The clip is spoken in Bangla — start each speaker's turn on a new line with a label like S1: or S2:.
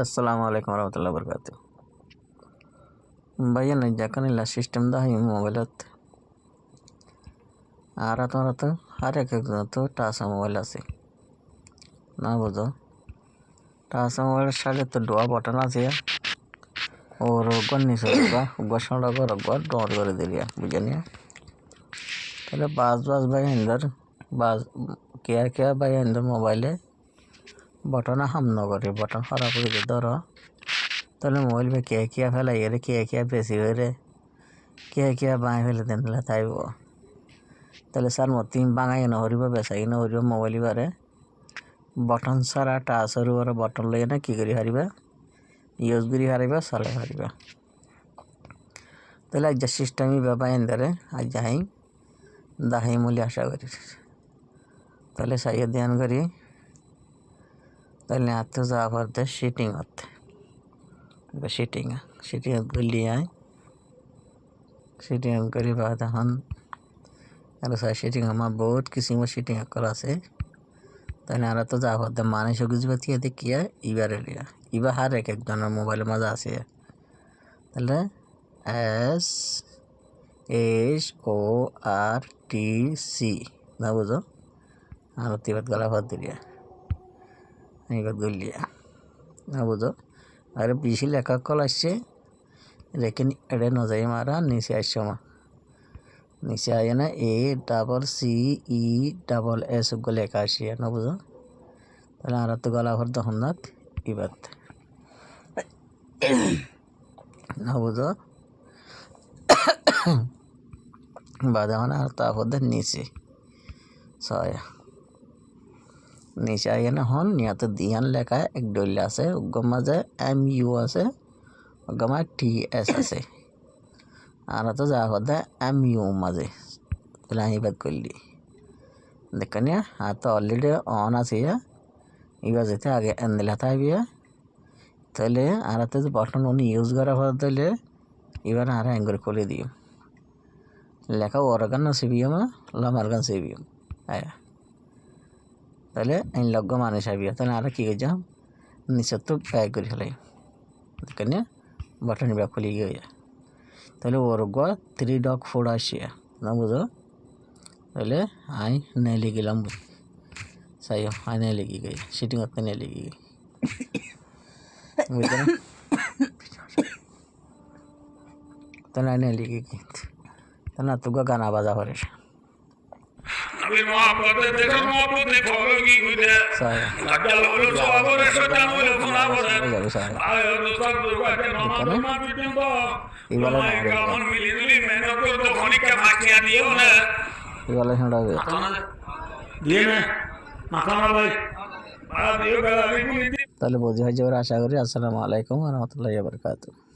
S1: আসসালামু আলাইকুম রহমতুল্লাহ বরকাত। ভাইয়া নাই জাকানিল্লা সিস্টেম দা হাই মোবাইলত আর তোমার তো আর একজন তো টাচ মোবাইল আছে না বুঝো। টাচ মোবাইলের সাথে তো ডোয়া বটন আছে ওর গন নিচে গোসনটা গর ডর করে দিলিয়া বুঝে নিয়ে তাহলে বাস ভাই ইন্দার বাস কেয়ার ভাই ইন্দার মোবাইলে বটন হাম নগরে বটন খারাপ করে দিয়ে ধরো তাহলে মোবাইল ভাই কে ফেলাই গেলে কে বেশি হয়ে কে বাঁয়ে ফেলে দেন তাইব তাহলে স্যার তিন বাঙাই না হরিব বেসাই না হরিব মোবাইল বারে বটন সারা টাচ হরিব বটন লইয়া না কী করি হারিবা ইউজ করি হারিবা চালাই হারিবা তাহলে আজ সিস্টেমই বাবা এন্দারে আজ যাই দাহাই মূল্য আশা করি তাহলে সাইয়া ধ্যান করি তাহলে আত্ম যাওয়া পড়তে শিটিং হতে শিটিং করলি আয় শিটিং করি বা তখন আর শিটিং আমার বহুত কিসিম শিটিং করা আছে তাহলে আর তো যাওয়া পড়তে মানুষ কিছু বাতিয়ে দেখিয়া ইবারে লিয়া ইবার হার এক একজনের মোবাইলের মজা আছে তাহলে SHORTC না বুঝো আর তিবাত গলা ভাত দিলিয়া এইবার গলিয়া না বুঝো আর বেশি লেখা কল আসছে রেখে এড়ে ন যাই মারা নিচে আসছে মা নিচে আয় না ACCESS লেখা আসছে না বুঝো তাহলে আর তো গলা ভর তখন না ইবাত না বুঝো বাদে মানে আর তারপর নিচে ছয় নিচে আইয়ে না হন নিয়াতে দিয়ান লেখা এক ডলে আছে ওগম মাঝে MU আছে ওগম TS আছে আর তো যা হতে MU মাঝে তাহলে আমি বাদ করলি দেখেন আর তো অলরেডি অন আছে এবার যেতে আগে এনে থাকবে তাহলে আর তো বটন উনি ইউজ করা পর তাহলে এবার আর অ্যাঙ্গল খুলে দিও লেখা ওরগান সিবিএম লামার গান সিবিএম আয়া তাহলে এই লগ্গ মানুষ আবি তাহলে আর কি করছাম নিচে তো ব্যাগ করে ফেলাই দেখেন বটন ব্যাগ খুলে গিয়ে তাহলে ওর গা 3 ডগ 4 আসে না বুঝো তাহলে আই নেই লিখিলাম সাই আই নেই লিখি গই সিটিং করতে নেই লিখি গই বুঝলে তাহলে আই নেই লিখি গই তাহলে না তোকে গানা বাজা করে তাহলে বোঝা হয় যে আশা করি। আসসালামু আলাইকুম ওয়া রাহমাতুল্লাহি ওয়া বারাকাতুহু।